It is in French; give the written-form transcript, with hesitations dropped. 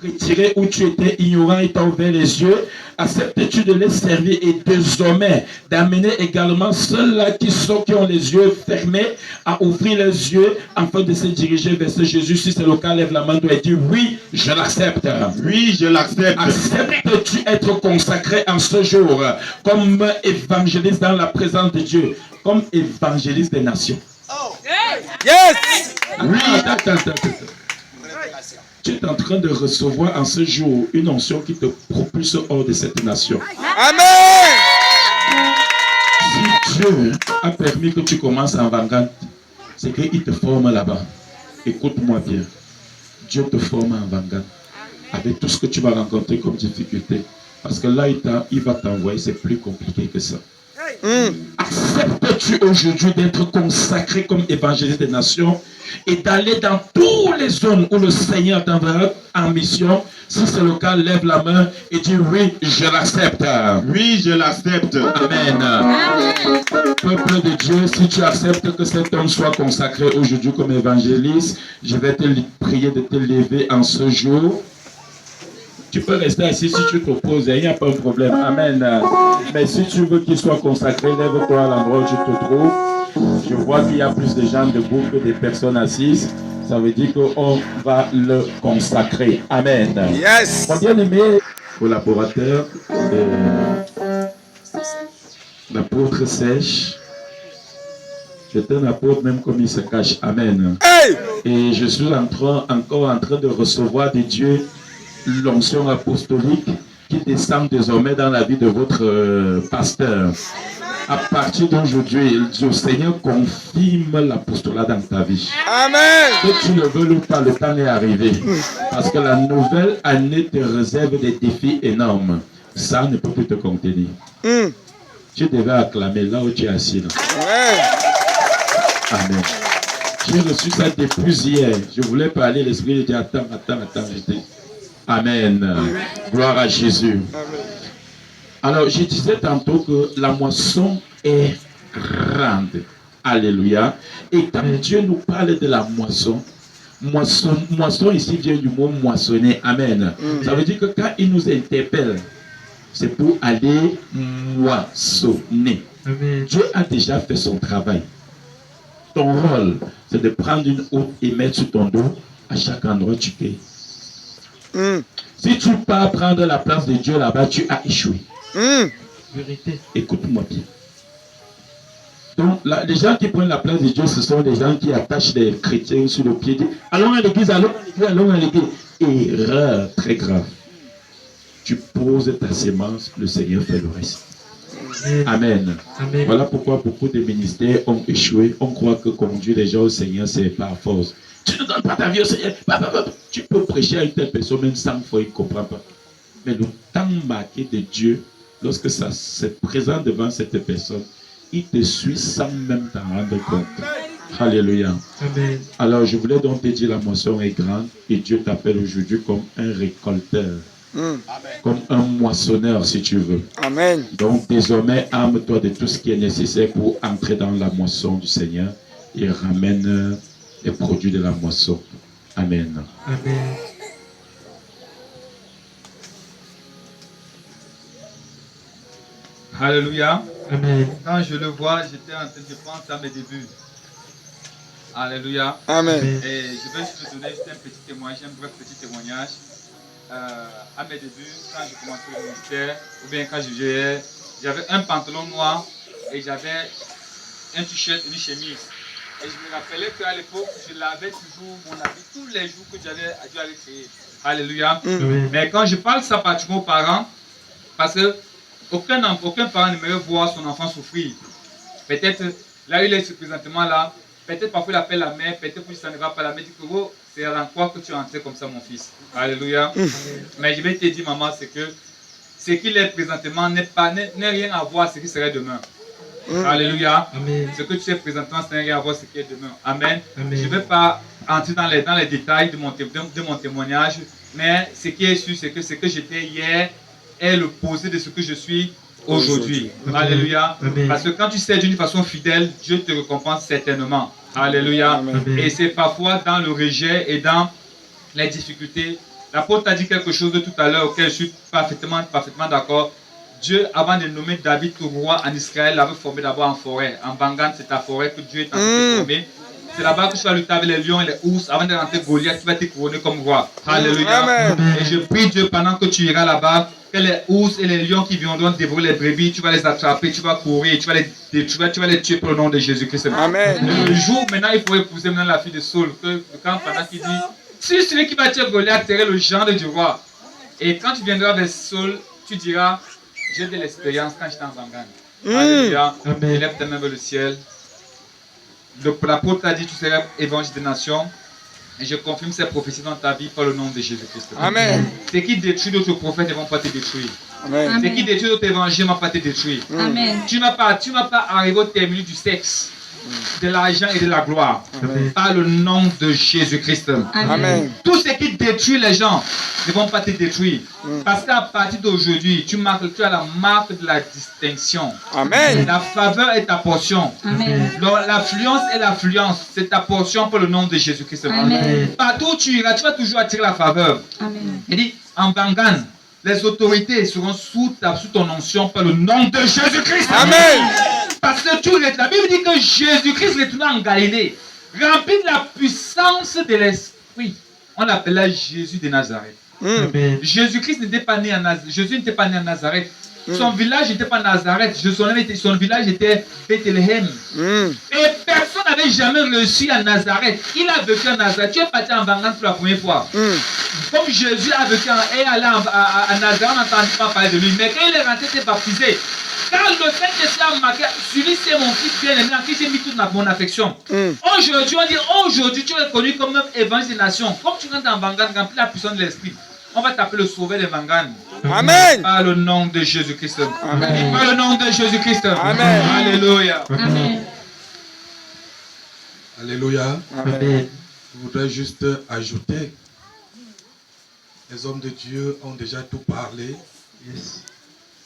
retiré où tu étais ignorant et t'as ouvert les yeux. Acceptes-tu de les servir et désormais d'amener également ceux-là qui ont les yeux fermés à ouvrir les yeux afin de se diriger vers ce Jésus. Si c'est le cas, lève la main et dis oui, je l'accepte. Oui, je l'accepte. Acceptes-tu être consacré en ce jour comme évangéliste dans la présence de Dieu, comme évangéliste des nations? Yes! Oui, attends. Tu es en train de recevoir en ce jour une onction qui te propulse hors de cette nation. Amen! Si Dieu a permis que tu commences en Vanguard, c'est qu'il te forme là-bas. Écoute-moi bien. Dieu te forme en Vanguard. Avec tout ce que tu vas rencontrer comme difficulté. Parce que là, il va t'envoyer, c'est plus compliqué que ça. Acceptes-tu aujourd'hui d'être consacré comme évangéliste des nations et d'aller dans toutes les zones où le Seigneur t'enverra en mission? Si c'est le cas, lève la main et dis oui, je l'accepte. Oui, je l'accepte. Amen. Peuple de Dieu, si tu acceptes que cet homme soit consacré aujourd'hui comme évangéliste, je vais te prier de te lever en ce jour. Tu peux rester assis si tu t'opposes, il n'y a pas de problème. Amen. Mais si tu veux qu'il soit consacré, lève-toi à l'endroit où tu te trouves. Je vois qu'il y a plus de gens debout que des personnes assises. Ça veut dire qu'on va le consacrer. Amen. Yes. Mon bien-aimé collaborateur de l'apôtre Sèche, c'est un apôtre même comme il se cache. Amen. Hey. Et je suis encore en train de recevoir de Dieu l'onction apostolique qui descend désormais dans la vie de votre pasteur. À partir d'aujourd'hui, le Seigneur confirme l'apostolat dans ta vie. Amen. Que tu le veux ou pas, le temps est arrivé. Parce que la nouvelle année te réserve des défis énormes. Ça ne peut plus te contenir. Tu devais acclamer là où tu es assis. Là. Amen. J'ai reçu ça depuis hier. Je voulais parler, l'Esprit dit attends. Amen. Gloire à Jésus. Amen. Alors, je disais tantôt que la moisson est grande. Alléluia. Et quand Dieu nous parle de la moisson ici vient du mot moissonner. Amen. Ça veut dire que quand il nous interpelle, c'est pour aller moissonner. Amen. Dieu a déjà fait son travail. Ton rôle, c'est de prendre une houe et mettre sur ton dos à chaque endroit où tu es. Si tu pars prendre la place de Dieu là-bas, tu as échoué. Vérité. Écoute-moi bien. Donc, les gens qui prennent la place de Dieu, ce sont les gens qui attachent les chrétiens sur le pied. Allons à l'église, allons à l'église. Erreur très grave. Tu poses ta sémence, le Seigneur fait le reste. Amen. Amen. Voilà pourquoi beaucoup de ministères ont échoué. On croit que conduire les gens au Seigneur, c'est par force. Tu ne donnes pas ta vie au Seigneur. Tu peux prêcher à une telle personne, même 100 fois, il ne comprend pas. Mais le temps marqué de Dieu, lorsque ça se présente devant cette personne, il te suit sans même t'en rendre compte. Alléluia. Amen. Alors, je voulais donc te dire, la moisson est grande et Dieu t'appelle aujourd'hui comme un récolteur. Comme un moissonneur, si tu veux. Amen. Donc, désormais, arme-toi de tout ce qui est nécessaire pour entrer dans la moisson du Seigneur et ramène les produits de la moisson. Amen. Amen. Alléluia. Amen. Quand je le vois, j'étais en train de penser à mes débuts. Alléluia. Amen. Et je vais juste vous donner juste un petit témoignage, un bref petit témoignage. À mes débuts, quand j'ai commencé le ministère, ou bien quand j'avais un pantalon noir et j'avais un t-shirt et une chemise. Et je me rappelais qu'à l'époque, je lavais toujours mon habit tous les jours que Dieu avait créé. Alléluia. Mais quand je parle ça pratiquement aux parents, parce que aucun parent n'aimerait voir son enfant souffrir. Peut-être, là il est présentement là, peut-être parfois il appelle la mère, peut-être que ça ne va pas la mère, dit que oh, c'est en quoi que tu es entré comme ça mon fils. Alléluia. Mais je vais te dire maman, c'est que ce qu'il est présentement n'est rien à voir ce qui serait demain. Alléluia. Amen. Ce que tu es présentement, ça n'a rien à voir ce qui est demain. Amen. Amen. Je ne vais pas entrer dans les détails de mon témoignage, mais ce qui est sûr, c'est que ce que j'étais hier est le posé de ce que je suis aujourd'hui. Alléluia. Amen. Parce que quand tu sais d'une façon fidèle, Dieu te récompense certainement. Alléluia. Amen. Et c'est parfois dans le rejet et dans les difficultés, L'apôtre a dit quelque chose de tout à l'heure auquel je suis parfaitement d'accord. Dieu, avant de nommer David roi en Israël, l'avait formé d'abord en forêt. En Bangan, c'est ta forêt que Dieu est en train de former. C'est là-bas que tu vas lutter avec les lions et les ours avant de rentrer Goliath qui va te couronner comme roi. Alléluia. Amen. Et je prie Dieu pendant que tu iras là-bas, que les ours et les lions qui viendront dévorer les brebis, tu vas les attraper, tu vas courir, tu vas les tuer pour le nom de Jésus-Christ. Amen. Le jour maintenant, il faut épouser maintenant la fille de Saul. Quand pendant qu'il dit, si celui qui va tuer Goliath serait le gendre du roi. Et quand tu viendras vers Saul, tu diras, j'ai de l'expérience quand j'étais en Bangan. Alléluia. Élève tes mains vers le ciel. L'apôtre a dit, tu seras évangile des nations. Et je confirme ces prophéties dans ta vie par le nom de Jésus-Christ. Amen. Ce qui détruit d'autres prophètes ne vont pas te détruire. Amen. Ce qui détruit d'autres évangiles ne vont pas te détruire. Amen. Tu ne vas pas arriver au terminus du sexe, de l'argent et de la gloire. Par le nom de Jésus-Christ. Amen. Tout ce qui détruit les gens ne vont pas te détruire. Parce qu'à partir d'aujourd'hui, tu as la marque de la distinction. Amen. La faveur est ta portion. Amen. L'affluence est l'affluence. C'est ta portion pour le nom de Jésus-Christ. Amen. Partout où tu iras, tu vas toujours attirer la faveur. Amen. Il dit, en Bangan, les autorités seront sous ton onction par le nom de Jésus-Christ. Amen. Parce que la Bible dit que Jésus-Christ retourna en Galilée, rempli de la puissance de l'Esprit. On l'appelait Jésus de Nazareth. Jésus-Christ n'était pas né à Nazareth. Jésus n'était pas né à Nazareth. Son village n'était pas Nazareth. Son village était Bethléem. Et personne n'avait jamais réussi à Nazareth. Il a vécu à Nazareth. Tu es parti en Bangan pour la première fois. Comme Jésus a vécu et allé à Nazareth, on n'entendait pas parler de lui. Mais quand il est rentré, il était baptisé. Car le fait que ça a marqué, celui c'est mon fils bien-aimé, en qui j'ai mis toute mon affection. Aujourd'hui, on dit, aujourd'hui, tu es reconnu comme évangile des nations. Comme tu rentres en Bangan, rempli la puissance de l'esprit. On va t'appeler le sauveur des Bangan. Amen. Par le nom de Jésus-Christ. Amen. Par le nom de Jésus-Christ. Amen. Alléluia. Amen. Alléluia. Amen. Je voudrais juste ajouter, les hommes de Dieu ont déjà tout parlé.